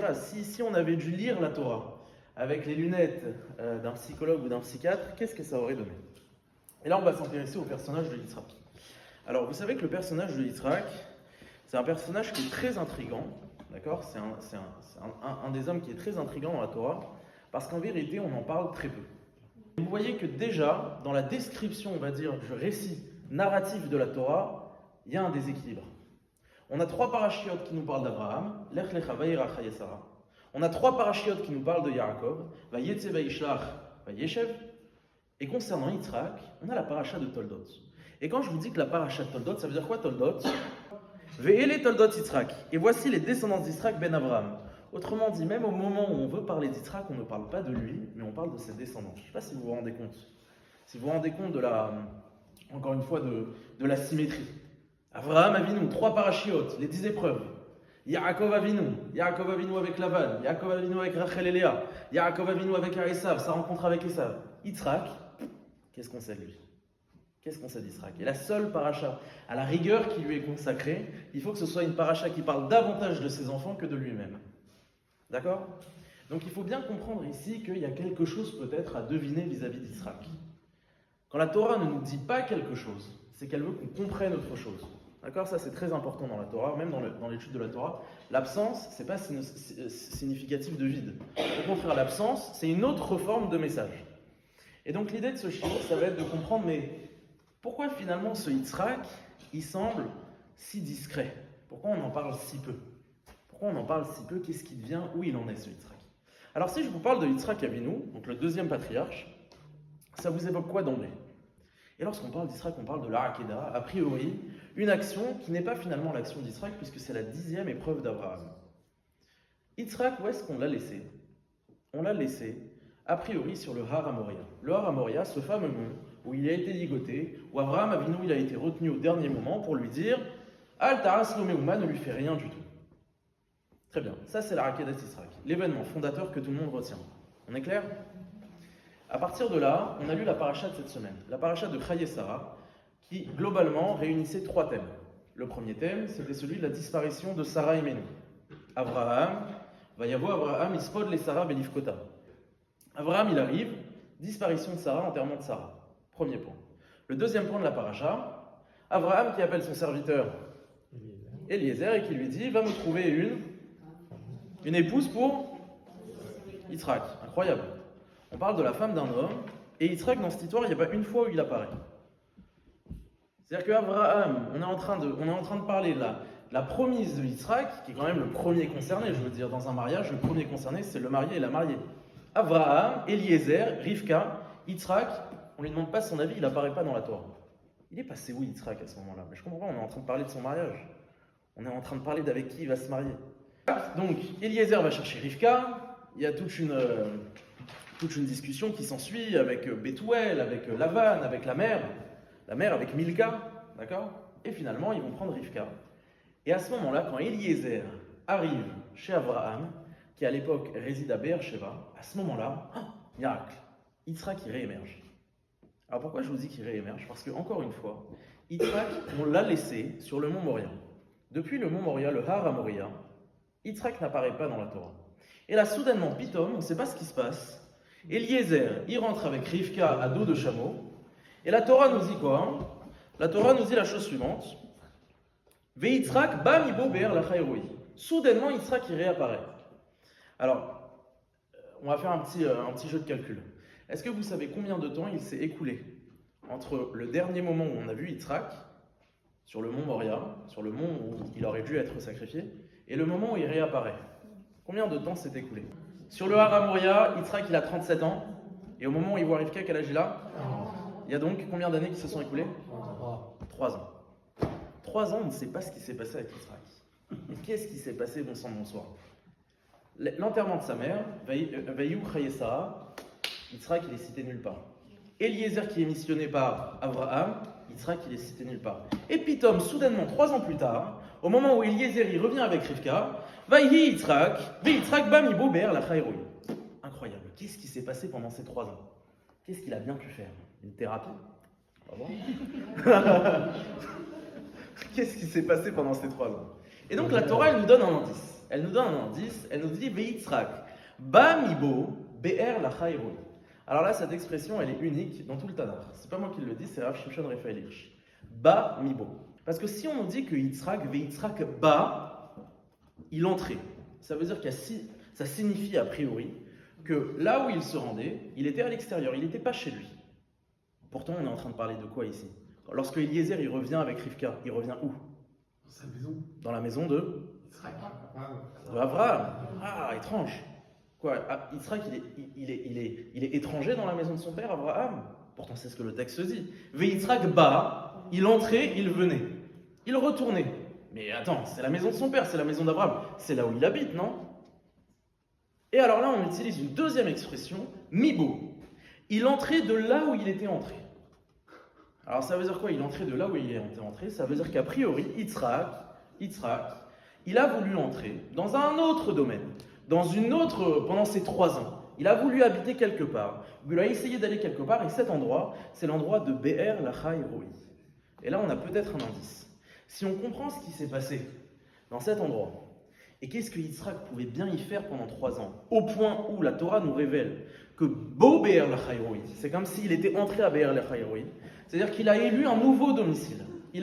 voilà, si on avait dû lire la Torah avec les lunettes d'un psychologue ou d'un psychiatre, qu'est-ce que ça aurait donné? Et là, on va s'intéresser au personnage de Yitzhak. Alors, vous savez que le personnage de Yitzhak, c'est un personnage qui est très intriguant, d'accord? C'est un des hommes qui est très intriguant dans la Torah, parce qu'en vérité, on en parle très peu. Vous voyez que déjà, dans la description, on va dire, du récit narratif de la Torah, il y a un déséquilibre. On a 3 parachiotes qui nous parlent d'Abraham, Lech lecha vayirach hayesara. On a 3 parachiotes qui nous parlent de Yaakov, Vayetze vayishlach vayeshev. Et concernant Yitzhak, on a la paracha de Toldot. Et quand je vous dis que la paracha de Toldot, ça veut dire quoi Toldot? Ve'ele Toldot Yitzhak. Et voici les descendants d'Yitzhak ben Abraham. Autrement dit, même au moment où on veut parler d'Yitzhak, on ne parle pas de lui, mais on parle de ses descendants. Je ne sais pas si vous vous rendez compte. Si vous vous rendez compte de encore une fois, de la symétrie. Abraham Avinu, 3 parachiotes, les 10 épreuves. Yaakov Avinu avec Lavan, Yaakov Avinu avec Rachel et Léa, Yaakov Avinu avec Esav, sa rencontre avec Esav. Yitzhak, qu'est-ce qu'on sait de lui? Qu'est-ce qu'on sait d'Yitzhak? Et la seule paracha, à la rigueur qui lui est consacrée, il faut que ce soit une paracha qui parle davantage de ses enfants que de lui-même. D'accord? Donc il faut bien comprendre ici qu'il y a quelque chose peut-être à deviner vis-à-vis d'Yitzhak. Quand la Torah ne nous dit pas quelque chose, c'est qu'elle veut qu'on comprenne autre chose. D'accord? Ça c'est très important dans la Torah, même dans l'étude de la Torah. L'absence, c'est pas significatif de vide. Au contraire, l'absence, c'est une autre forme de message. Et donc l'idée de ce chiffre, ça va être de comprendre, mais pourquoi finalement ce Yitzhak, il semble si discret? Pourquoi on en parle si peu? Pourquoi on en parle si peu? Qu'est-ce qui devient? Où il en est ce Yitzhak? Alors si je vous parle de Yitzhak Avinu, donc le deuxième patriarche, ça vous évoque quoi d'emblée? Et lorsqu'on parle d'Yitzhak, on parle de la Hakeda, a priori, une action qui n'est pas finalement l'action d'Yitzhak, puisque c'est la 10e épreuve d'Abraham. Yitzhak, où est-ce qu'on l'a laissé? On l'a laissé, a priori, sur le Har HaMoria. Le Har HaMoria, ce fameux mont où il a été ligoté, où Abraham Avinu il a été retenu au dernier moment pour lui dire « Al Taras lo meuma ne lui fait rien du tout ». Très bien, ça c'est la Hakeda d'Yitzhak, l'événement fondateur que tout le monde retient. On est clair? À partir de là, on a lu la paracha de cette semaine, la paracha de Chaye Sarah, qui globalement réunissait 3 thèmes. Le premier thème, c'était celui de la disparition de Sarah et Ménou. Abraham, Vayavo Abraham, Ispod les Sarah Benifkota. Abraham, il arrive, disparition de Sarah, enterrement de Sarah. Premier point. Le deuxième point de la paracha, Abraham qui appelle son serviteur Eliezer et qui lui dit, va me trouver une épouse pour Yitzhak. Incroyable. On parle de la femme d'un homme, et Yitzhak, dans cette histoire, il n'y a pas une fois où il apparaît. C'est-à-dire qu'Abraham, on est en train de parler de la promise de Yitzhak, qui est quand même le premier concerné, je veux dire, dans un mariage, le premier concerné, c'est le marié et la mariée. Abraham, Eliezer, Rivka, Yitzhak, on ne lui demande pas son avis, il n'apparaît pas dans la Torah. Il est passé où Yitzhak à ce moment-là? Mais je comprends pas, on est en train de parler de son mariage. On est en train de parler d'avec qui il va se marier. Donc, Eliezer va chercher Rivka, il y a toute une discussion qui s'ensuit avec Bethuel, avec Lavan, avec la mère avec Milka, d'accord? Et finalement, ils vont prendre Rivka. Et à ce moment-là, quand Eliezer arrive chez Abraham, qui à l'époque réside à Beersheba, à ce moment-là, miracle, Yitzhak il réémerge. Alors pourquoi je vous dis qu'il réémerge? Parce que, encore une fois, Yitzhak, on l'a laissé sur le mont Moria. Depuis le mont Moria, le Har HaMoria, Yitzhak n'apparaît pas dans la Torah. Et là, soudainement, pitom, on ne sait pas ce qui se passe. Eliezer, il rentre avec Rivka à dos de chameau. Et la Torah nous dit quoi? La Torah nous dit la chose suivante. Veyitzhak ba mibo be'er lachayroi. Soudainement, Yitzhak il réapparaît. Alors, on va faire un petit jeu de calcul. Est-ce que vous savez combien de temps il s'est écoulé entre le dernier moment où on a vu Yitzhak, sur le mont Moria, sur le mont où il aurait dû être sacrifié, et le moment où il réapparaît? Combien de temps s'est écoulé? Sur le Har HaMoria, Yitzhak il a 37 ans, et au moment où il voit Rivka, quel âge il a? Il y a donc combien d'années qui se sont écoulées? 3 ans. 3 ans, on ne sait pas ce qui s'est passé avec Yitzhak. Et qu'est-ce qui s'est passé, bon sang, bonsoir? L'enterrement de sa mère, Vayou Chaye Sarah, Yitzhak il est cité nulle part. Eliezer qui est missionné par Abraham, Yitzhak il est cité nulle part. Et pitom, soudainement, 3 ans plus tard, au moment où Eliezer il revient avec Rivka, Vayhi Yitzhak, Yitzhak ba mibo be'er lachayroi. Incroyable. Qu'est-ce qui s'est passé pendant ces 3 ans? Qu'est-ce qu'il a bien pu faire? Une thérapie? Pas bon. Qu'est-ce qui s'est passé pendant ces 3 ans? Et donc la Torah, elle nous donne un indice. elle nous donne un indice, elle nous dit Veitzrak, ba mibo, be'er lachai roi. Alors là, cette expression, elle est unique dans tout le Tanakh. C'est pas moi qui le dis, c'est Rav Shimshon Raphaël Hirsch. Ba mibo. Parce que si on nous dit que Yitzhak, Veitzrak, ba, il entrait, ça veut dire que ça signifie a priori que là où il se rendait, il était à l'extérieur, il n'était pas chez lui. Pourtant, on est en train de parler de quoi ici? Lorsque Eliezer il revient avec Rivka, il revient où? Dans sa maison. Dans la maison de Abraham. Ah, étrange. Quoi, Yitzhak, il est étranger dans la maison de son père, Abraham? Pourtant, c'est ce que le texte dit. Veitzrak ba, il entrait, il venait. Il retournait. Mais attends, c'est la maison de son père, c'est la maison d'Abraham. C'est là où il habite, non? Et alors là, on utilise une deuxième expression, mibo. Il entrait de là où il était entré. Alors ça veut dire quoi? Il entrait de là où il était entré. Ça veut dire qu'a priori, Yitzhak, il a voulu entrer dans un autre domaine, pendant ces 3 ans. Il a voulu habiter quelque part. Il a essayé d'aller quelque part, et cet endroit, c'est l'endroit de Be'er Lachai Roi. Et là, on a peut-être un indice. Si on comprend ce qui s'est passé dans cet endroit, et qu'est-ce que Yitzhak pouvait bien y faire pendant 3 ans, au point où la Torah nous révèle que Bo Be'er Lachai Roi, c'est comme s'il était entré à Be'er Lachai Roi, c'est-à-dire qu'il a élu un nouveau domicile. Et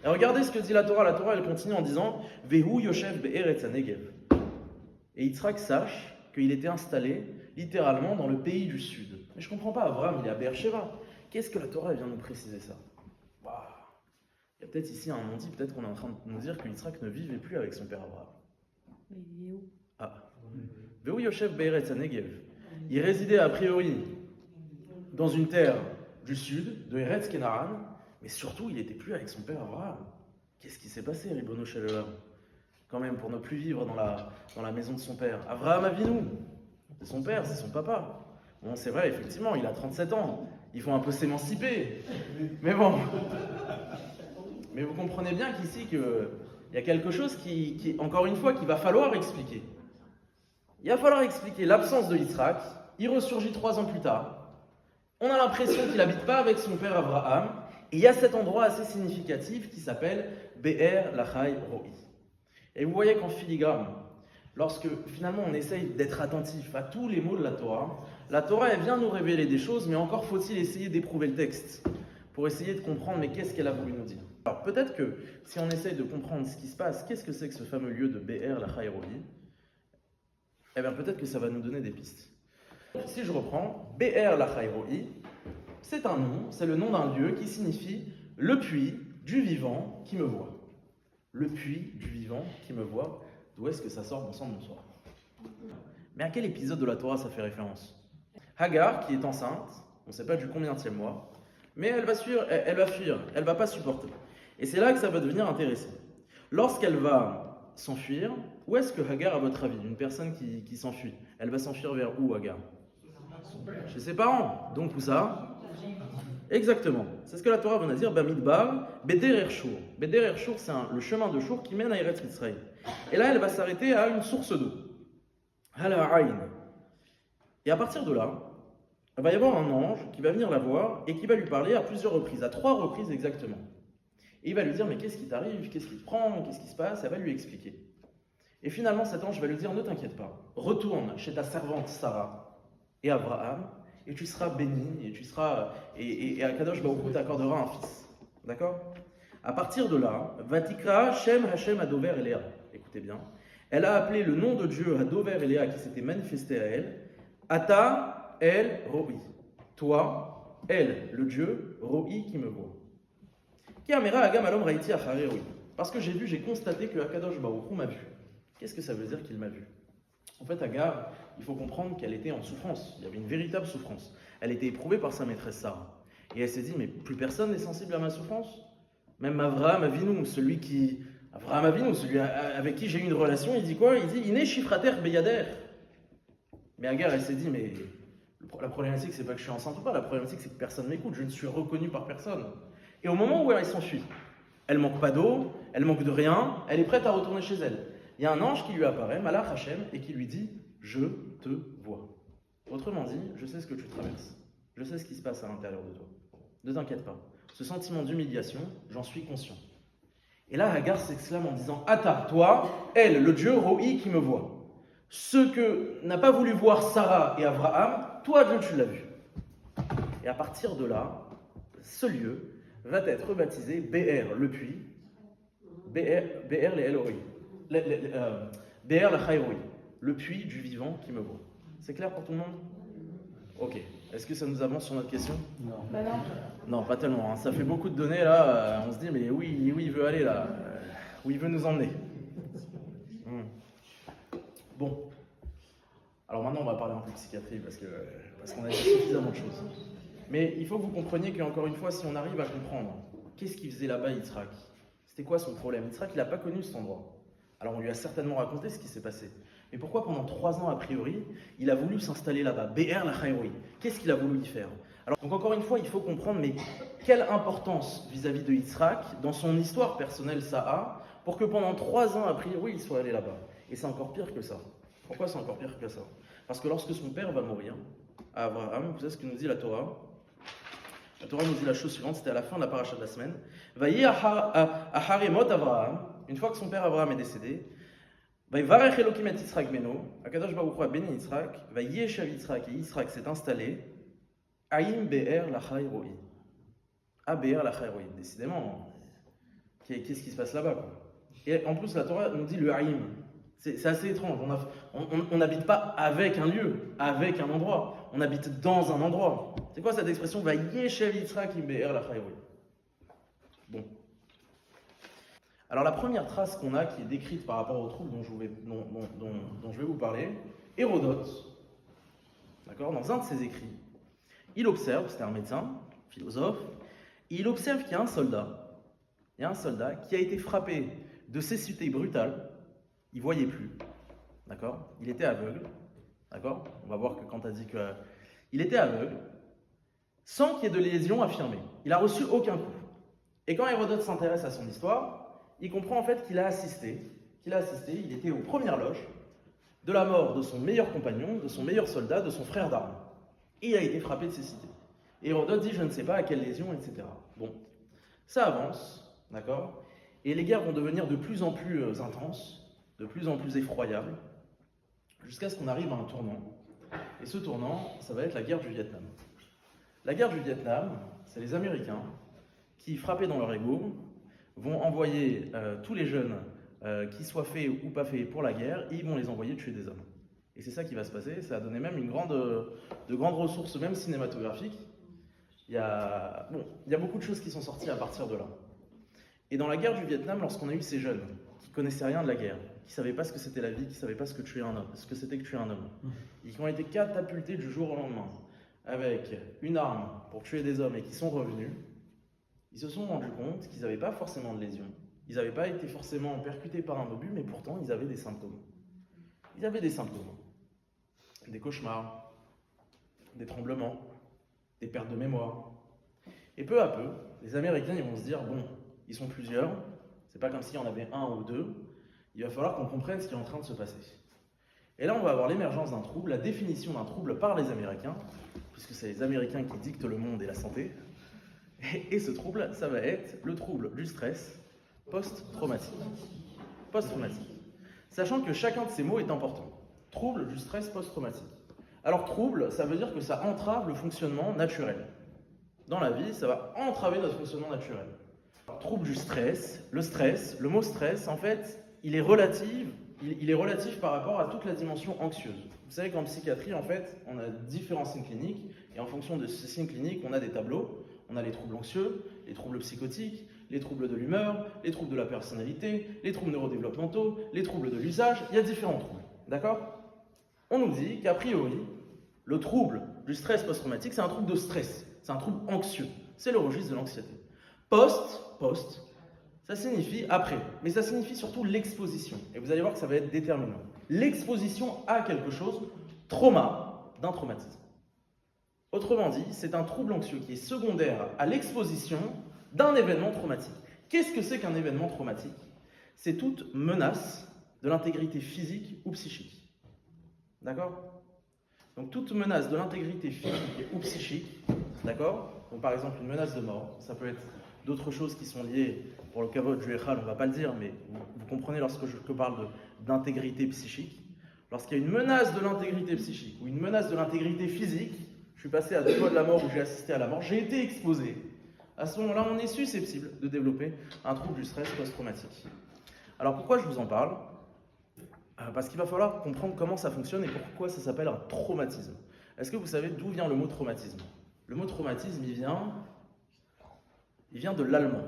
regardez ce que dit la Torah. La Torah, elle continue en disant Vehu Yoshev Be'eretz HaNegev. Et Yitzhak sache qu'il était installé littéralement dans le pays du sud. Mais je ne comprends pas, Abraham, il est à Beersheba. Qu'est-ce que la Torah vient nous préciser ça? Waouh. Il y a peut-être ici un non-dit, peut-être qu'on est en train de nous dire que Yitzhak ne vivait plus avec son père Abraham. Mais il est où? Ah. Vehu Yoshev Be'eretz HaNegev. Il résidait a priori dans une terre du sud, de Eretz Kenaran, mais surtout, il n'était plus avec son père Abraham. Qu'est-ce qui s'est passé, Ribono Shel Olam? Quand même, pour ne plus vivre dans la maison de son père. Abraham Avinu, c'est son père, c'est son papa. Bon, c'est vrai, effectivement, il a 37 ans. Il faut un peu s'émanciper. Mais bon. Mais vous comprenez bien qu'ici, il y a quelque chose qui, encore une fois, qu'il va falloir expliquer. Il va falloir expliquer l'absence de Yitzhak. Il ressurgit 3 ans plus tard. On a l'impression qu'il n'habite pas avec son père Abraham. Et il y a cet endroit assez significatif qui s'appelle Be'er Lachai Roi. Et vous voyez qu'en filigrane, lorsque finalement on essaye d'être attentif à tous les mots de la Torah, elle vient nous révéler des choses, mais encore faut-il essayer d'éprouver le texte pour essayer de comprendre, mais qu'est-ce qu'elle a voulu nous dire. Alors peut-être que si on essaye de comprendre ce qui se passe, qu'est-ce que c'est que ce fameux lieu de Be'er Lachai Roi, eh bien peut-être que ça va nous donner des pistes. Si je reprends, Be'er Lachai Roi, c'est un nom, c'est le nom d'un lieu qui signifie le puits du vivant qui me voit. Le puits du vivant qui me voit. D'où est-ce que ça sort? Bonsoir. Mais à quel épisode de la Torah ça fait référence? Hagar, qui est enceinte, on ne sait pas du combienième mois, mais elle va fuir, elle va pas supporter. Et c'est là que ça va devenir intéressant. Lorsqu'elle va s'enfuir, où est-ce que Hagar, à votre avis, une personne qui s'enfuit, elle va s'enfuir vers où, Hagar? Chez ses parents. Donc où ça? Exactement. C'est ce que la Torah va nous dire. Bamidbar, Beder Ershur. Beder Ershur, c'est le chemin de Shur qui mène à Eretz Mitzrayim. Et là, elle va s'arrêter à une source d'eau. Hala Aïn. Et à partir de là, il va y avoir un ange qui va venir la voir et qui va lui parler à plusieurs reprises, à 3 reprises exactement. Et il va lui dire, mais qu'est-ce qui t'arrive? Qu'est-ce qui te prend? Qu'est-ce qui se passe? Elle va lui expliquer. Et finalement, cet ange va lui dire, ne t'inquiète pas, retourne chez ta servante Sarah et Abraham, et tu seras béni, et Akadosh Baruch Hu t'accordera un fils. D'accord? À partir de là, Vatikra Shem Hashem Adover Eléa. Écoutez bien. Elle a appelé le nom de Dieu Adover Eléa qui s'était manifesté à elle, Ata El Roi. Toi, elle, le Dieu, Roi qui me voit. Qui amera Agam Alom Raiti Achare Roi. Parce que j'ai constaté que Akadosh Baruch Hu m'a vu. Qu'est-ce que ça veut dire qu'il m'a vu? En fait, Agar, il faut comprendre qu'elle était en souffrance. Il y avait une véritable souffrance. Elle était éprouvée par sa maîtresse Sarah. Et elle s'est dit, mais plus personne n'est sensible à ma souffrance? Même Avraham Avinu, celui avec qui j'ai eu une relation, il dit quoi? Il dit, Iné Shifrater Beyader. Mais Agar, elle s'est dit, mais la problématique, c'est pas que je suis enceinte ou pas. La problématique, c'est que personne m'écoute. Je ne suis reconnue par personne. Et au moment où elle s'enfuit, elle manque pas d'eau, elle manque de rien, elle est prête à retourner chez elle. Il y a un ange qui lui apparaît, Malach Hashem, et qui lui dit « Je te vois ». Autrement dit, je sais ce que tu traverses. Je sais ce qui se passe à l'intérieur de toi. Ne t'inquiète pas. Ce sentiment d'humiliation, j'en suis conscient. Et là, Hagar s'exclame en disant, Ata, toi, elle, le Dieu, Roi, qui me voit. Ce que n'a pas voulu voir Sarah et Abraham, toi, Dieu, tu l'as vu. Et à partir de là, ce lieu va être baptisé Be'er, le puits, Be'er les Eloi, Be'er la Chayroi, le puits du vivant qui me voit. C'est clair pour tout le monde? Ok. Est-ce que ça nous avance sur notre question? Non. Bah non. Non, pas tellement. Hein. Ça fait beaucoup de données là. On se dit, mais où il veut aller là? Où il veut nous emmener? Bon. Alors maintenant, on va parler un peu de psychiatrie parce qu'on a dit suffisamment de choses. Mais il faut que vous compreniez qu'encore une fois, si on arrive à comprendre qu'est-ce qu'il faisait là-bas, Yitzhak, c'était quoi son problème? Yitzhak, il n'a pas connu cet endroit. Alors on lui a certainement raconté ce qui s'est passé. Mais pourquoi pendant 3 ans a priori, il a voulu s'installer là-bas, Be'er la Chayroi? Qu'est-ce qu'il a voulu y faire? Alors donc encore une fois, il faut comprendre, mais quelle importance vis-à-vis de Yitzhak, dans son histoire personnelle ça a, pour que pendant 3 ans a priori, il soit allé là-bas. Et c'est encore pire que ça. Pourquoi c'est encore pire que ça? Parce que lorsque son père va mourir, à Abraham, vous savez ce que nous dit la Torah? La Torah nous dit la chose suivante, c'était à la fin de la paracha de la semaine. Vayi Aharemot Abraham, une fois que son père Abraham est décédé, Vayivarech Elokim et Yitzhak beno, Akadosh Baruch Hu a béni Yitzhak, Vayeshav Yitzhak, et Yitzhak s'est installé, Aïm Be'er la Chayroi. À Be'er la Chayroi, décidément, qu'est-ce qui se passe là-bas quoi? Et en plus, la Torah nous dit le Aïm. C'est assez étrange. On n'habite pas avec un lieu, avec un endroit. On habite dans un endroit. C'est quoi cette expression? Va yeshev Yitzhak im be'er la chayroi. Bon. Alors la première trace qu'on a, qui est décrite par rapport au trouble dont je vais vous parler, Hérodote, d'accord, dans un de ses écrits, il observe, c'était un médecin, philosophe, et il observe qu'il y a un soldat qui a été frappé de cécité brutale. Il ne voyait plus, d'accord? Il était aveugle, d'accord? On va voir que quand tu as dit qu'il était aveugle, sans qu'il y ait de lésion affirmée. Il n'a reçu aucun coup. Et quand Hérodote s'intéresse à son histoire, il comprend en fait qu'il a assisté, il était aux premières loges de la mort de son meilleur compagnon, de son meilleur soldat, de son frère d'armes. Et il a été frappé de cécité. Et Hérodote dit, je ne sais pas à quelle lésion, etc. Bon, ça avance, d'accord? Et les guerres vont devenir de plus en plus intenses, de plus en plus effroyable, jusqu'à ce qu'on arrive à un tournant. Et ce tournant, ça va être la guerre du Vietnam. La guerre du Vietnam, c'est les Américains qui, frappés dans leur ego, vont envoyer tous les jeunes, qui soient faits ou pas faits pour la guerre, et ils vont les envoyer tuer des hommes. Et c'est ça qui va se passer. Ça a donné même de grandes ressources, même cinématographiques. Il y a beaucoup de choses qui sont sorties à partir de là. Et dans la guerre du Vietnam, lorsqu'on a eu ces jeunes qui connaissaient rien de la guerre, qui ne savaient pas ce que c'était la vie, qui ne savaient pas ce que c'était que tuer un homme, et qui ont été catapultés du jour au lendemain avec une arme pour tuer des hommes et qui sont revenus, ils se sont rendus compte qu'ils n'avaient pas forcément de lésions, ils n'avaient pas été forcément percutés par un obus, mais pourtant ils avaient des symptômes. Ils avaient des symptômes, des cauchemars, des tremblements, des pertes de mémoire. Et peu à peu, les Américains ils vont se dire, bon, ils sont plusieurs, c'est pas comme s'il y en avait un ou deux, il va falloir qu'on comprenne ce qui est en train de se passer. Et là, on va avoir l'émergence d'un trouble, la définition d'un trouble par les Américains, puisque c'est les Américains qui dictent le monde et la santé. Et ce trouble, ça va être le trouble du stress post-traumatique. Post-traumatique. Sachant que chacun de ces mots est important. Trouble du stress post-traumatique. Alors, trouble, ça veut dire que ça entrave le fonctionnement naturel. Dans la vie, ça va entraver notre fonctionnement naturel. Trouble du stress, le mot stress, en fait, il est relatif par rapport à toute la dimension anxieuse. Vous savez qu'en psychiatrie, en fait, on a différents signes cliniques, et en fonction de ces signes cliniques, on a des tableaux. On a les troubles anxieux, les troubles psychotiques, les troubles de l'humeur, les troubles de la personnalité, les troubles neurodéveloppementaux, les troubles de l'usage, il y a différents troubles. D'accord? On nous dit qu'a priori, le trouble du stress post-traumatique, c'est un trouble de stress, c'est un trouble anxieux, c'est le registre de l'anxiété. Post, ça signifie après, mais ça signifie surtout l'exposition. Et vous allez voir que ça va être déterminant. L'exposition à quelque chose, d'un traumatisme. Autrement dit, c'est un trouble anxieux qui est secondaire à l'exposition d'un événement traumatique. Qu'est-ce que c'est qu'un événement traumatique? C'est toute menace de l'intégrité physique ou psychique. D'accord? Donc toute menace de l'intégrité physique ou psychique, d'accord? Donc par exemple une menace de mort, ça peut être d'autres choses qui sont liées, pour le kavod du Echal, on ne va pas le dire, mais vous comprenez lorsque je parle d'intégrité psychique. Lorsqu'il y a une menace de l'intégrité psychique ou une menace de l'intégrité physique, je suis passé à 2 doigts de la mort où j'ai assisté à la mort, j'ai été exposé. À ce moment-là, on est susceptible de développer un trouble du stress post-traumatique. Alors pourquoi je vous en parle ? Parce qu'il va falloir comprendre comment ça fonctionne et pourquoi ça s'appelle un traumatisme. Est-ce que vous savez d'où vient le mot traumatisme ? Le mot traumatisme, il vient de l'allemand.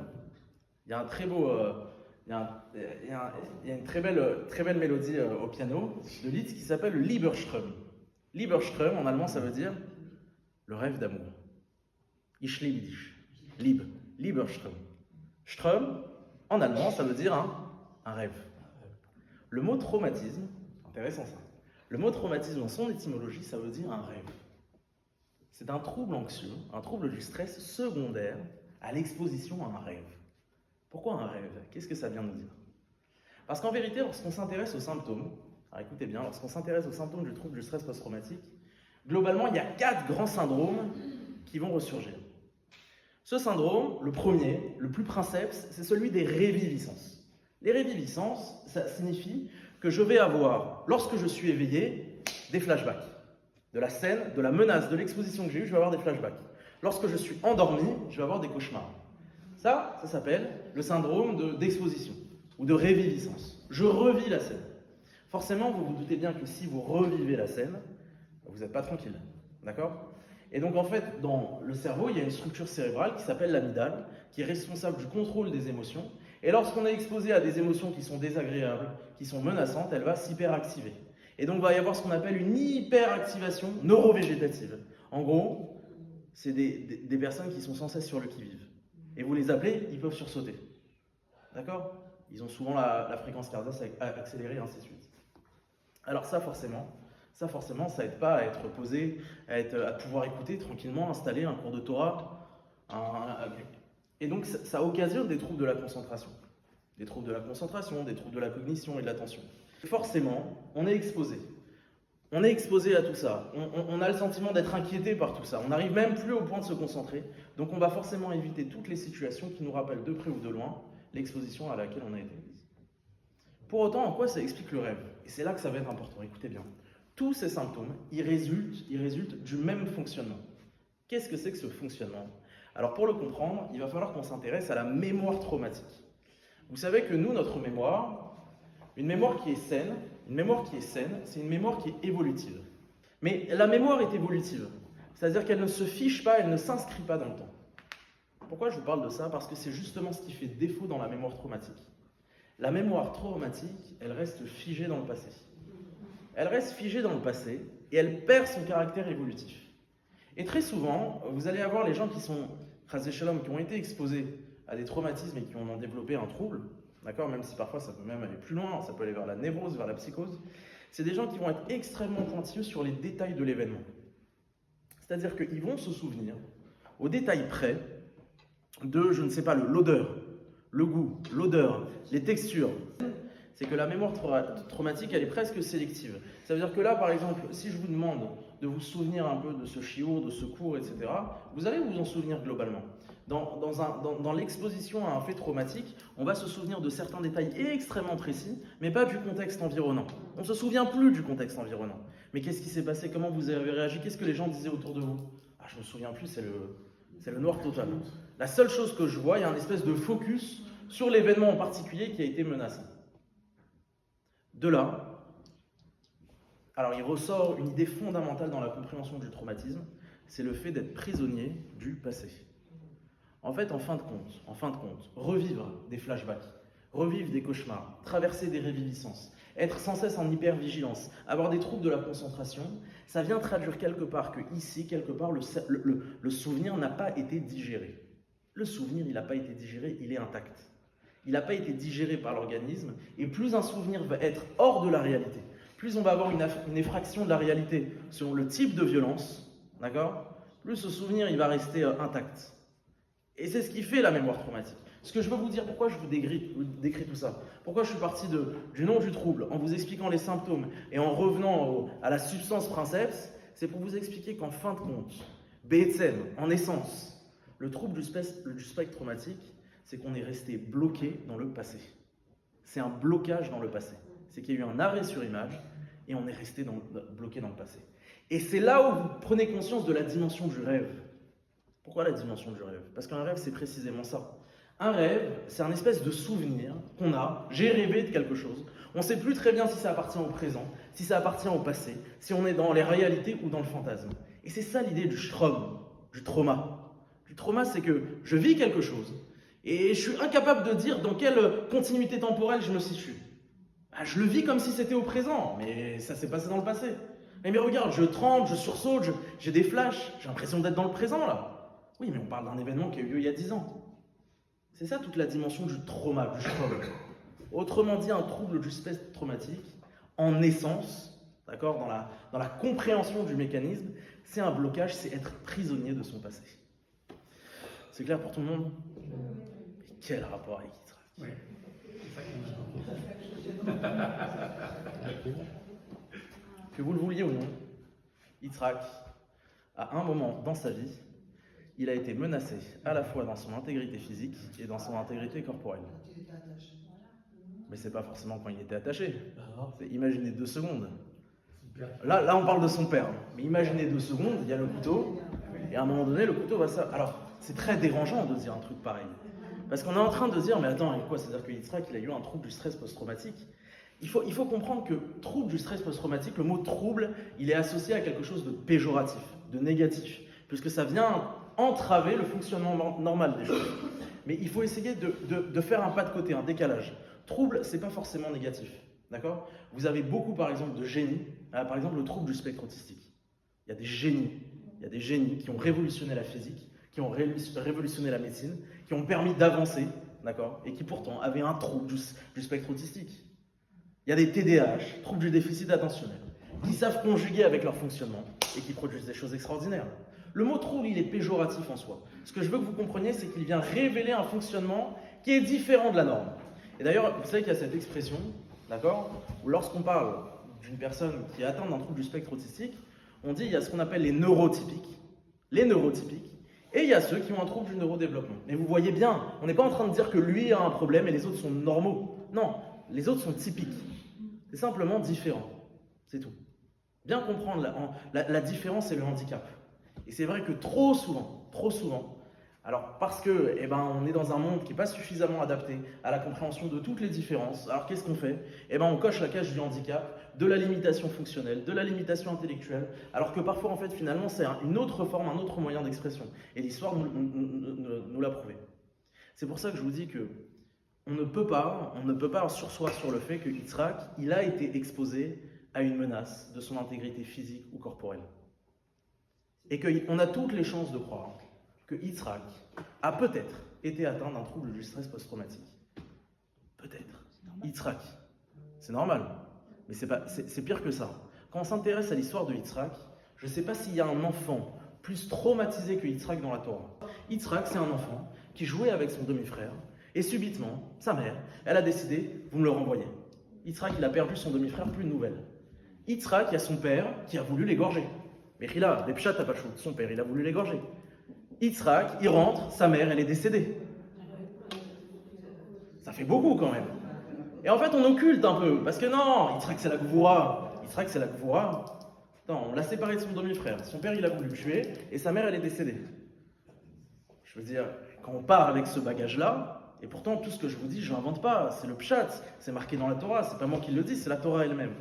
Il y a un très beau, il y a une très belle mélodie au piano de Liszt qui s'appelle le Liebeström. Liebeström, en allemand, ça veut dire le rêve d'amour. Ich liebe dich. Liebeström. Ström, en allemand, ça veut dire un rêve. Le mot traumatisme, intéressant ça, le mot traumatisme dans son étymologie, ça veut dire un rêve. C'est un trouble anxieux, un trouble du stress secondaire à l'exposition à un rêve. Pourquoi un rêve ? Qu'est-ce que ça vient nous dire ? Parce qu'en vérité, lorsqu'on s'intéresse aux symptômes, alors écoutez bien, lorsqu'on s'intéresse aux symptômes du trouble du stress post-traumatique, globalement, il y a 4 grands syndromes qui vont ressurgir. Ce syndrome, le premier, le plus princeps, c'est celui des réviviscences. Les réviviscences, ça signifie que je vais avoir, lorsque je suis éveillé, des flashbacks. De la scène, de la menace, de l'exposition que j'ai eue, je vais avoir des flashbacks. Lorsque je suis endormi, je vais avoir des cauchemars. Ça s'appelle le syndrome d'exposition ou de réviviscence. Je revis la scène. Forcément, vous vous doutez bien que si vous revivez la scène, vous n'êtes pas tranquille. D'accord ? Et donc en fait, dans le cerveau, il y a une structure cérébrale qui s'appelle l'amygdale, qui est responsable du contrôle des émotions. Et lorsqu'on est exposé à des émotions qui sont désagréables, qui sont menaçantes, elle va s'hyperactiver. Et donc il va y avoir ce qu'on appelle une hyperactivation neurovégétative. En gros, c'est des personnes qui sont sans cesse sur le qui-vive. Et vous les appelez, ils peuvent sursauter. D'accord ? Ils ont souvent la fréquence cardiaque accélérée, et ainsi de suite. Alors ça forcément, ça n'aide pas à être posé, à pouvoir écouter tranquillement, installer un cours de Torah. Et donc ça occasionne des troubles de la concentration. Des troubles de la concentration, des troubles de la cognition et de l'attention. Forcément, on est exposé. On est exposé à tout ça. On a le sentiment d'être inquiété par tout ça. On n'arrive même plus au point de se concentrer. Donc on va forcément éviter toutes les situations qui nous rappellent de près ou de loin l'exposition à laquelle on a été mis. Pour autant, en quoi ça explique le rêve ? Et c'est là que ça va être important, écoutez bien. Tous ces symptômes, ils résultent du même fonctionnement. Qu'est-ce que c'est que ce fonctionnement ? Alors pour le comprendre, il va falloir qu'on s'intéresse à la mémoire traumatique. Vous savez que nous, notre mémoire, une mémoire qui est saine, c'est une mémoire qui est évolutive. Mais la mémoire est évolutive, c'est-à-dire qu'elle ne se fiche pas, elle ne s'inscrit pas dans le temps. Pourquoi je vous parle de ça ? Parce que c'est justement ce qui fait défaut dans la mémoire traumatique. La mémoire traumatique, elle reste figée dans le passé. Elle reste figée dans le passé et elle perd son caractère évolutif. Et très souvent, vous allez avoir les gens qui sont, chas v'shalom, qui ont été exposés à des traumatismes et qui ont développé un trouble, d'accord, même si parfois ça peut même aller plus loin, ça peut aller vers la névrose, vers la psychose. C'est des gens qui vont être extrêmement pointilleux sur les détails de l'événement. C'est-à-dire qu'ils vont se souvenir, au détail près, de, je ne sais pas, l'odeur, le goût, l'odeur, les textures. C'est que la mémoire traumatique, elle est presque sélective. Ça veut dire que là, par exemple, si je vous demande de vous souvenir un peu de ce chiour, de ce cours, etc., vous allez vous en souvenir globalement. Dans l'exposition à un fait traumatique, on va se souvenir de certains détails extrêmement précis, mais pas du contexte environnant. On ne se souvient plus du contexte environnant. Mais qu'est-ce qui s'est passé ? Comment vous avez réagi ? Qu'est-ce que les gens disaient autour de vous ? Ah, je ne me souviens plus, c'est le noir total. La seule chose que je vois, il y a un espèce de focus sur l'événement en particulier qui a été menaçant. De là, alors il ressort une idée fondamentale dans la compréhension du traumatisme, c'est le fait d'être prisonnier du passé. En fait, en fin de compte, revivre des flashbacks, revivre des cauchemars, traverser des réviviscences, être sans cesse en hypervigilance, avoir des troubles de la concentration, ça vient traduire quelque part que ici, quelque part, le souvenir n'a pas été digéré. Le souvenir, il n'a pas été digéré, il est intact. Il n'a pas été digéré par l'organisme, et plus un souvenir va être hors de la réalité, plus on va avoir une effraction de la réalité selon le type de violence, d'accord ? Plus ce souvenir, il va rester intact. Et c'est ce qui fait la mémoire traumatique. Ce que je veux vous dire, pourquoi je vous décris tout ça ? Pourquoi je suis parti du nom du trouble, en vous expliquant les symptômes, et en revenant à la substance princeps, c'est pour vous expliquer qu'en fin de compte, BSM, en essence, Le trouble du spectre traumatique, c'est qu'on est resté bloqué dans le passé. C'est un blocage dans le passé. C'est qu'il y a eu un arrêt sur image et on est resté bloqué dans le passé. Et c'est là où vous prenez conscience de la dimension du rêve. Pourquoi la dimension du rêve? Parce qu'un rêve, c'est précisément ça. Un rêve, c'est un espèce de souvenir qu'on a. J'ai rêvé de quelque chose. On ne sait plus très bien si ça appartient au présent, si ça appartient au passé, si on est dans les réalités ou dans le fantasme. Et c'est ça l'idée du shrom, du trauma. Du trauma, c'est que je vis quelque chose et je suis incapable de dire dans quelle continuité temporelle je me situe. Je le vis comme si c'était au présent, mais ça s'est passé dans le passé. Mais regarde, je tremble, je sursaute, j'ai des flashs, j'ai l'impression d'être dans le présent là. Oui, mais on parle d'un événement qui a eu lieu il y a 10 ans. C'est ça toute la dimension du trauma, du trauma. Autrement dit, un trouble du spectre traumatique, en essence, d'accord, dans la compréhension du mécanisme, c'est un blocage, c'est être prisonnier de son passé. C'est clair pour tout le monde? Mais quel rapport avec Yitzhak? Oui. Que vous le vouliez ou non, Yitzhak, à un moment dans sa vie, il a été menacé à la fois dans son intégrité physique et dans son intégrité corporelle. Mais c'est pas forcément quand il était attaché. C'est imaginez 2 secondes. Là, on parle de son père. Mais imaginez 2 secondes, il y a le couteau, et à un moment donné, le couteau va ça. Alors, c'est très dérangeant de dire un truc pareil. Parce qu'on est en train de dire, mais attends, quoi? C'est-à-dire que Yitzhak, il a eu un trouble du stress post-traumatique. Il faut comprendre que trouble du stress post-traumatique, le mot trouble, il est associé à quelque chose de péjoratif, de négatif, puisque ça vient entraver le fonctionnement normal des choses. Mais il faut essayer de faire un pas de côté, un décalage. Trouble, c'est pas forcément négatif, d'accord? Vous avez beaucoup, par exemple, de génies, par exemple le trouble du spectre autistique. Il y a des génies qui ont révolutionné la physique, qui ont révolutionné la médecine, qui ont permis d'avancer, d'accord? Et qui pourtant avaient un trouble du spectre autistique. Il y a des TDAH, troubles du déficit attentionnel, qui savent conjuguer avec leur fonctionnement et qui produisent des choses extraordinaires. Le mot trouble, il est péjoratif en soi. Ce que je veux que vous compreniez, c'est qu'il vient révéler un fonctionnement qui est différent de la norme. Et d'ailleurs, vous savez qu'il y a cette expression, d'accord, où lorsqu'on parle d'une personne qui est atteinte d'un trouble du spectre autistique, on dit il y a ce qu'on appelle les neurotypiques, et il y a ceux qui ont un trouble du neurodéveloppement. Mais vous voyez bien, on n'est pas en train de dire que lui a un problème et les autres sont normaux. Non, les autres sont typiques. C'est simplement différent. C'est tout. Bien comprendre la différence et le handicap. Et c'est vrai que trop souvent, alors parce que on est dans un monde qui n'est pas suffisamment adapté à la compréhension de toutes les différences, alors qu'est-ce qu'on fait? On coche la case du handicap, de la limitation fonctionnelle, de la limitation intellectuelle, alors que parfois en fait finalement c'est une autre forme, un autre moyen d'expression. Et l'histoire nous l'a prouvé. C'est pour ça que je vous dis que on ne peut pas surseoir sur le fait que Yitzhak, il a été exposé à une menace de son intégrité physique ou corporelle. Et qu'on a toutes les chances de croire que Yitzhak a peut-être été atteint d'un trouble du stress post-traumatique. Peut-être. Yitzhak. C'est normal. Mais c'est pire que ça. Quand on s'intéresse à l'histoire de Yitzhak, je ne sais pas s'il y a un enfant plus traumatisé que Yitzhak dans la Torah. Yitzhak, c'est un enfant qui jouait avec son demi-frère, et subitement, sa mère, elle a décidé, vous me le renvoyez. Yitzhak, il a perdu son demi-frère, plus de nouvelles. Yitzhak, il y a son père qui a voulu l'égorger. Mais Rila, les pshat pas chaud, son père, il a voulu l'égorger. Yitzhak, il rentre, sa mère, elle est décédée. Ça fait beaucoup quand même. Et en fait, on occulte un peu, parce que non, Yitzhak, c'est la Gvoura. Non, on l'a séparé de son demi-frère. Son père, il a voulu le tuer, et sa mère, elle est décédée. Je veux dire, quand on part avec ce bagage-là, et pourtant, tout ce que je vous dis, je n'invente pas, c'est le pshat, c'est marqué dans la Torah, c'est pas moi qui le dis, c'est la Torah elle-même.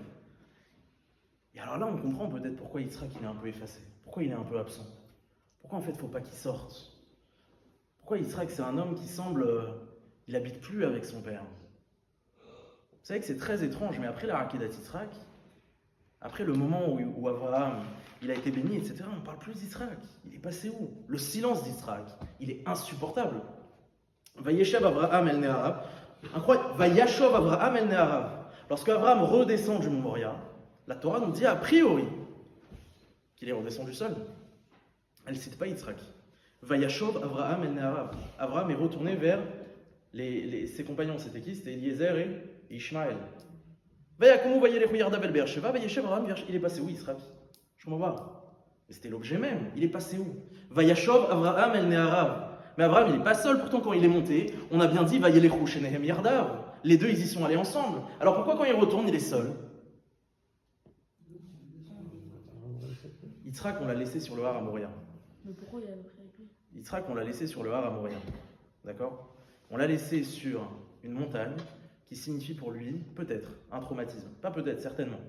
Et alors là, on comprend peut-être pourquoi Yitzhak il est un peu effacé, pourquoi il est un peu absent, pourquoi en fait il ne faut pas qu'il sorte, pourquoi Yitzhak c'est un homme qui semble, il n'habite plus avec son père. Vous savez que c'est très étrange, mais après la Rakedat Yitzhak, après le moment où Abraham il a été béni, etc., on ne parle plus d'Yitzhak. Il est passé où? Le silence d'Yitzhak, il est insupportable. Vayeshev Abraham el Neharav, incroyable, Vayashov Abraham el Neharav. Lorsque Abraham redescend du mont Moria, la Torah nous dit a priori qu'il est redescendu seul. Elle ne cite pas Yitzhak. Vayashov Abraham el Neharav. Abraham est retourné vers ses compagnons. C'était qui? C'était Eliezer et Ishmaël. Vayakomu vayelechu yarda bel Beersheva. Vayeshev Abraham, il est passé où Yitzhak? Je comprends pas. Mais c'était l'objet même. Il est passé où? Vayashov Abraham el Neharav. Mais Abraham, il n'est pas seul, pourtant quand il est monté, on a bien dit, Vayelechu shenehem yardav. Les deux, ils y sont allés ensemble. Alors pourquoi quand il retourne, il est seul? Yitzhak, on l'a laissé sur le Har Hamoria. Mais pourquoi il a pris avec lui? Yitzhak, on l'a laissé sur le Har Hamoria. D'accord? On l'a laissé sur une montagne qui signifie pour lui, peut-être, un traumatisme. Pas peut-être, certainement.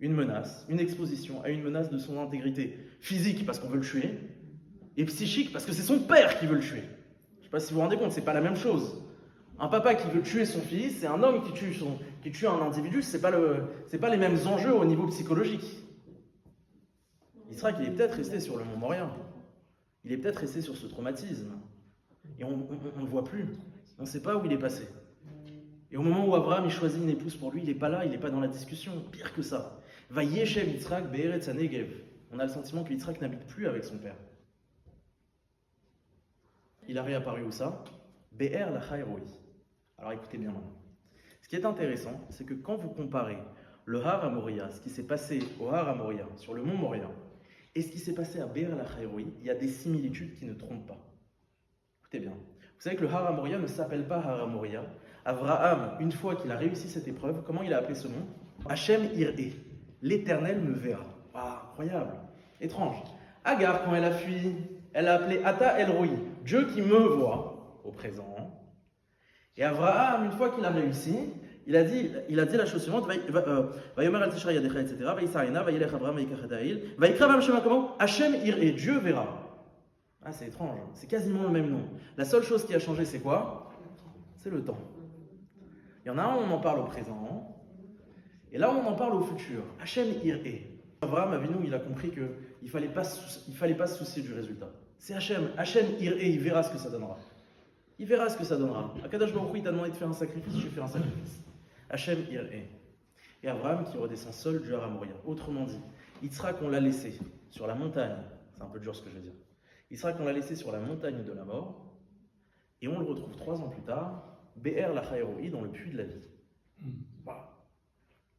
Une menace, une exposition à une menace de son intégrité physique parce qu'on veut le tuer, et psychique parce que c'est son père qui veut le tuer. Je ne sais pas si vous vous rendez compte, c'est pas la même chose. Un papa qui veut tuer son fils, et un homme qui tue un individu, c'est pas les mêmes enjeux au niveau psychologique. Yitzhak, il est peut-être resté sur le mont Moria. Il est peut-être resté sur ce traumatisme. Et on ne le voit plus. On ne sait pas où il est passé. Et au moment où Abraham il choisit une épouse pour lui, il n'est pas là, il n'est pas dans la discussion. Pire que ça. Va Yeshev Yitzhak Be'eretz HaNegev. On a le sentiment que Yitzhak n'habite plus avec son père. Il a réapparu où ça? Be'er Lachai Roi. Alors écoutez bien maintenant. Ce qui est intéressant, c'est que quand vous comparez le Har Hamoria, ce qui s'est passé au Har Hamoria, sur le mont Moria, et ce qui s'est passé à Be'er Lachai Roi, il y a des similitudes qui ne trompent pas. Écoutez bien. Vous savez que le Har Hamoria ne s'appelle pas Har Hamoria. Abraham, une fois qu'il a réussi cette épreuve, comment il a appelé ce nom? Hachem Ir'e. L'Éternel me verra. Ah, incroyable. Étrange. Agar, quand elle a fui, elle a appelé Ata El Roi, Dieu qui me voit, au présent. Et Abraham, une fois qu'il a réussi, il a dit la chose suivante, Vayomer al Tishra Yadecha, etc. Vaïsarina, Vayelech Abraham, Vaïkachadaïl, Vaïkra Vamshema, comment? Hachem Ir'e, Dieu verra. Ah, c'est étrange. C'est quasiment le même nom. La seule chose qui a changé, c'est quoi? C'est le temps. Il y en a un, on en parle au présent, et là, on en parle au futur. Hachem Ir'e. Abraham Avinu, il a compris qu'il ne fallait pas se soucier du résultat. C'est Hachem Ir'e, il verra ce que ça donnera. Il verra ce que ça donnera. Akadosh Baruch Hu, il t'a demandé de faire un sacrifice, je vais faire un sacrifice. Hachem Ir'e. Et Abraham qui redescend seul du Har Hamoria. Autrement dit, Yitzhak, on l'a laissé sur la montagne. C'est un peu dur ce que je veux dire. Yitzhak, on l'a laissé sur la montagne de la mort, et on le retrouve 3 ans plus tard, Be'er Lachai Roi, dans le puits de la vie. Voilà.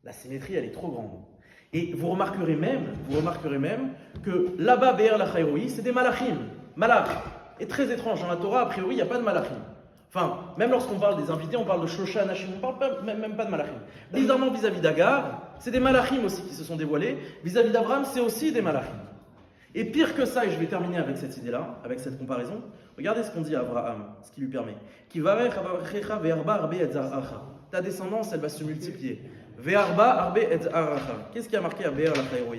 La symétrie, elle est trop grande. Et vous remarquerez même que là-bas, Be'er Lachai Roi, c'est des malachim. Malach. Et très étrange, dans la Torah, a priori, il n'y a pas de malachim. Enfin, même lorsqu'on parle des invités, on parle de Shlosha Anashim, on ne parle même pas de malachim. Bizarrement, vis-à-vis d'Agar, c'est des malachim aussi qui se sont dévoilés. Vis-à-vis d'Abraham, c'est aussi des malachim. Et pire que ça, et je vais terminer avec cette idée-là, avec cette comparaison, regardez ce qu'on dit à Abraham, ce qui lui permet. Ta descendance, elle va se multiplier. Qu'est-ce qui a marqué à Be'er Lachai Roi?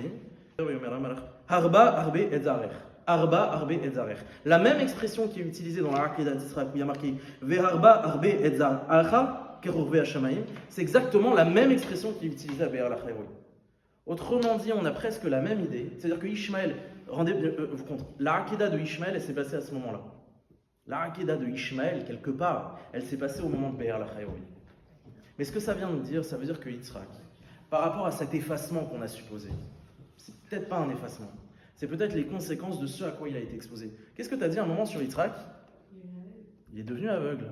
Harba arbe et zarech. Arba arbe et zarech. La même expression qui est utilisée dans la Akedat d'Israël, où il y a marqué Ve'arba arbe et zarech, kerovei hashamayim, c'est exactement la même expression qui est utilisée à Be'er Lachai Roi. Autrement dit, on a presque la même idée. C'est-à-dire que Ishmaël, rendez-vous compte, la Akedah de Ishmaël, elle s'est passée à ce moment-là. La Akedah de Ishmaël, quelque part, elle s'est passée au moment de Be'er Lachai Roi. Mais ce que ça vient nous dire, ça veut dire que Yitzhak, par rapport à cet effacement qu'on a supposé, c'est peut-être pas un effacement, c'est peut-être les conséquences de ce à quoi il a été exposé. Qu'est-ce que tu as dit à un moment sur Yitzhak? Il est devenu aveugle.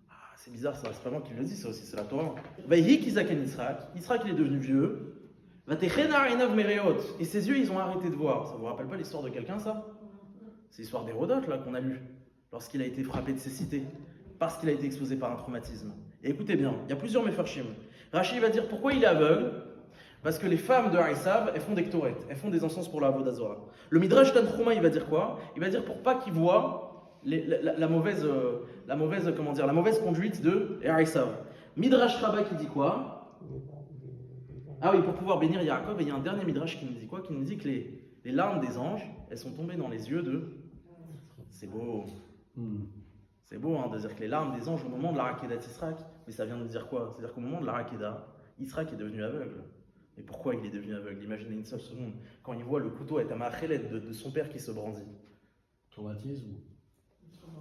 Ah, c'est bizarre ça, c'est pas moi qui le dis, ça aussi, c'est la Torah. Vayhik Isaken Yitzhak, Yitzhak il est devenu vieux. Et ses yeux, ils ont arrêté de voir. Ça vous rappelle pas l'histoire de quelqu'un, ça? C'est l'histoire d'Hérodote, là, qu'on a lu, lorsqu'il a été frappé de cécité, parce qu'il a été exposé par un traumatisme. Et écoutez bien, il y a plusieurs mefarshim. Rashi va dire pourquoi il est aveugle. Parce que les femmes de Esav, elles font des ktoret, elles font des encens pour la Avodah Zorah. Le Midrash Tanchuma, il va dire quoi? Il va dire pour pas qu'ils voient la mauvaise conduite de Esav. Midrash Rabbah qui dit quoi? Ah oui, pour pouvoir bénir Yaakov, et il y a un dernier Midrash qui nous dit quoi? Qui nous dit que les larmes des anges, elles sont tombées dans les yeux de... C'est beau. C'est beau de dire que les larmes des anges au moment de la Akedat Yitzhak, mais ça vient nous dire quoi? C'est-à-dire qu'au moment de la Akedah, Yitzhak est devenu aveugle. Et pourquoi il est devenu aveugle? Imaginez une seule seconde, quand il voit le couteau et Tamachelet de son père qui se brandit. Traumatisme.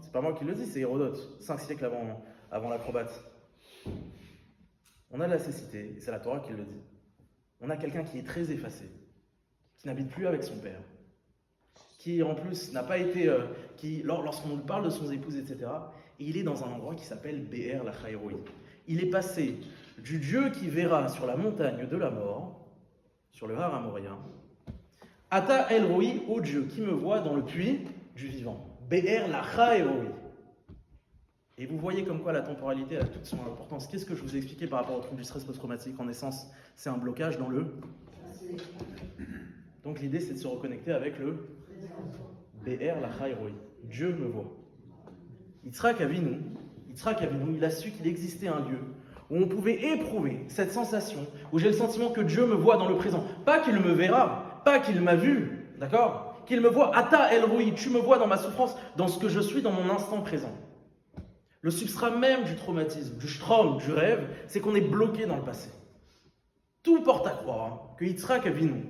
C'est pas moi qui le dis, c'est Hérodote, 5 siècles avant l'acrobate. On a la cécité, et c'est la Torah qui le dit. On a quelqu'un qui est très effacé, qui n'habite plus avec son père, qui en plus n'a pas été, lorsqu'on nous parle de son épouse, etc., et il est dans un endroit qui s'appelle Be'er Lachai Roi. Il est passé du Dieu qui verra sur la montagne de la mort, sur le Har Hamoria, Ata El Roi, au Dieu qui me voit dans le puits du vivant. Be'er lacha eroi. Et vous voyez comme quoi la temporalité a toute son importance. Qu'est-ce que je vous ai expliqué par rapport au trouble du stress post-traumatique? En essence, c'est un blocage dans le... Donc l'idée, c'est de se reconnecter avec le Be'er lacha eroi. Dieu me voit. Yitzhak Avinu, il a su qu'il existait un lieu où on pouvait éprouver cette sensation, où j'ai le sentiment que Dieu me voit dans le présent. Pas qu'il me verra, pas qu'il m'a vu, d'accord? Qu'il me voit, Ata El Roi, tu me vois dans ma souffrance, dans ce que je suis, dans mon instant présent. Le substrat même du traumatisme, du strom, du rêve, c'est qu'on est bloqué dans le passé. Tout porte à croire que Yitzhak Avinu,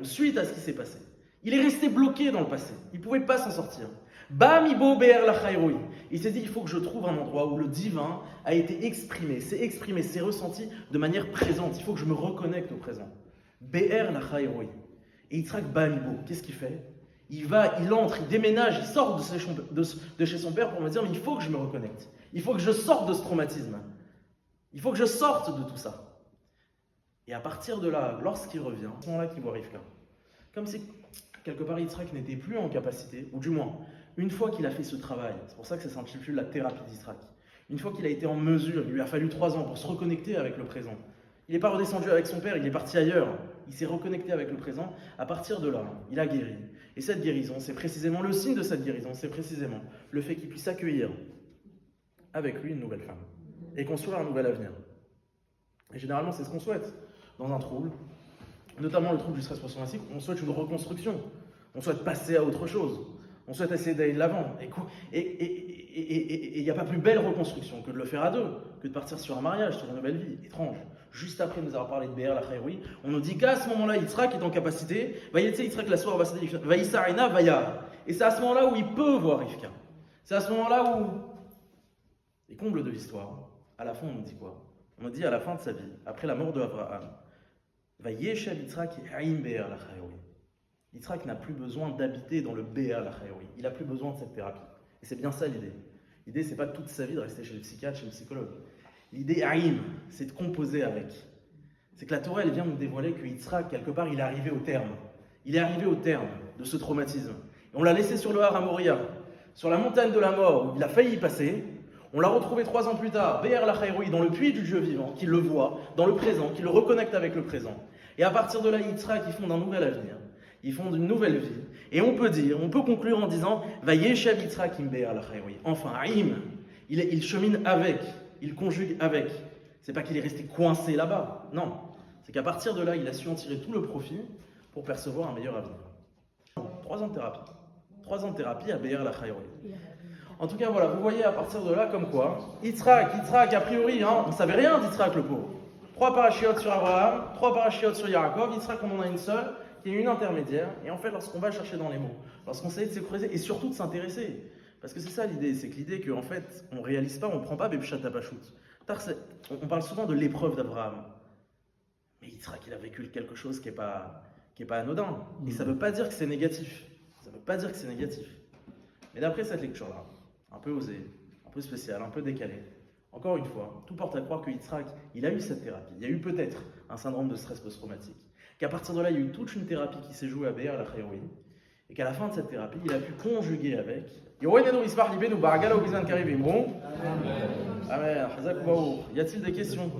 suite à ce qui s'est passé, il est resté bloqué dans le passé. Il ne pouvait pas s'en sortir. Bamibo Be'er Lachayroi. Il s'est dit, il faut que je trouve un endroit où le divin a été exprimé, c'est ressenti de manière présente. Il faut que je me reconnecte au présent. Be'er Lachayroi. Et Yitzhak Bamibo, qu'est-ce qu'il fait? Il entre, il déménage, il sort de chez son père pour me dire, mais il faut que je me reconnecte. Il faut que je sorte de ce traumatisme. Il faut que je sorte de tout ça. Et à partir de là, lorsqu'il revient, à ce moment-là qu'il voit Rivka, comme si quelque part Yitzhak n'était plus en capacité, ou du moins, une fois qu'il a fait ce travail, c'est pour ça que ça s'intitule la thérapie d'Yitzhak, une fois qu'il a été en mesure, il lui a fallu 3 ans pour se reconnecter avec le présent. Il n'est pas redescendu avec son père, il est parti ailleurs. Il s'est reconnecté avec le présent. À partir de là, il a guéri. Et cette guérison, c'est précisément le signe de cette guérison, c'est précisément le fait qu'il puisse accueillir avec lui une nouvelle femme et construire un nouvel avenir. Et généralement, c'est ce qu'on souhaite dans un trouble, notamment le trouble du stress post-traumatique. On souhaite une reconstruction, on souhaite passer à autre chose, on souhaite essayer d'aller de l'avant. Et il n'y a pas plus belle reconstruction que de le faire à deux, que de partir sur un mariage, sur une nouvelle vie. Étrange. Juste après nous avoir parlé de Be'er Lachayroi, on nous dit qu'à ce moment-là, Yitzhak est en capacité, Yitzhak la soir va se dire, Vayisarena Vaya. Et c'est à ce moment-là où il peut voir Rivka. C'est à ce moment-là où, les combles de l'histoire, à la fin on nous dit quoi? On nous dit à la fin de sa vie, après la mort de Abraham, Vayeshev Yitzhak Haïm Be'er Lachayroi. Yitzhak n'a plus besoin d'habiter dans le Be'er Lachayroi. Il n'a plus besoin de cette thérapie. Et c'est bien ça l'idée. L'idée, c'est pas toute sa vie de rester chez le psychiatre, chez le psychologue. L'idée Haïm, c'est de composer avec. C'est que la Torah, elle vient nous dévoiler que Yitzhak, quelque part, il est arrivé au terme. Il est arrivé au terme de ce traumatisme. Et on l'a laissé sur le Har HaMoriah, sur la montagne de la mort, où il a failli y passer. On l'a retrouvé 3 ans plus tard, Be'er Lachayroi, dans le puits du Dieu vivant, qui le voit, dans le présent, qui le reconnecte avec le présent. Et à partir de là, Yitzhak, ils font un nouvel avenir. Ils font une nouvelle vie. Et on peut conclure en disant Vayeshev Yitzhak im Be'er Lachayroi. Enfin, Haïm, il chemine avec, il conjugue avec. C'est pas qu'il est resté coincé là-bas. Non. C'est qu'à partir de là, il a su en tirer tout le profit pour percevoir un meilleur avenir. 3 ans de thérapie. 3 ans de thérapie à Be'er Lachayroi. En tout cas, voilà, vous voyez à partir de là, comme quoi, Yitzhak, a priori, on ne savait rien d'Yitzhak, le pauvre. 3 parachiotes sur Abraham, 3 parachiotes sur Yaakov. Yitzhak, on en a une seule. Il y a une intermédiaire, et en fait, lorsqu'on va chercher dans les mots, lorsqu'on essaie de se creuser, et surtout de s'intéresser, parce que c'est ça l'idée, c'est que l'idée qu'en fait, on ne réalise pas, on ne prend pas Bepshat Tapachut. On parle souvent de l'épreuve d'Abraham, mais Yitzhak, il a vécu quelque chose qui n'est pas anodin, et ça ne veut pas dire que c'est négatif, Mais d'après cette lecture-là, un peu osée, un peu spéciale, un peu décalée, encore une fois, tout porte à croire que Yitzhak, il a eu cette thérapie, il y a eu peut-être un syndrome de stress post-traumatique, qu'à partir de là, il y a eu toute une thérapie qui s'est jouée à Be'er Lachayroi, et qu'à la fin de cette thérapie, il a pu conjuguer avec. Amen. Y a-t-il des questions?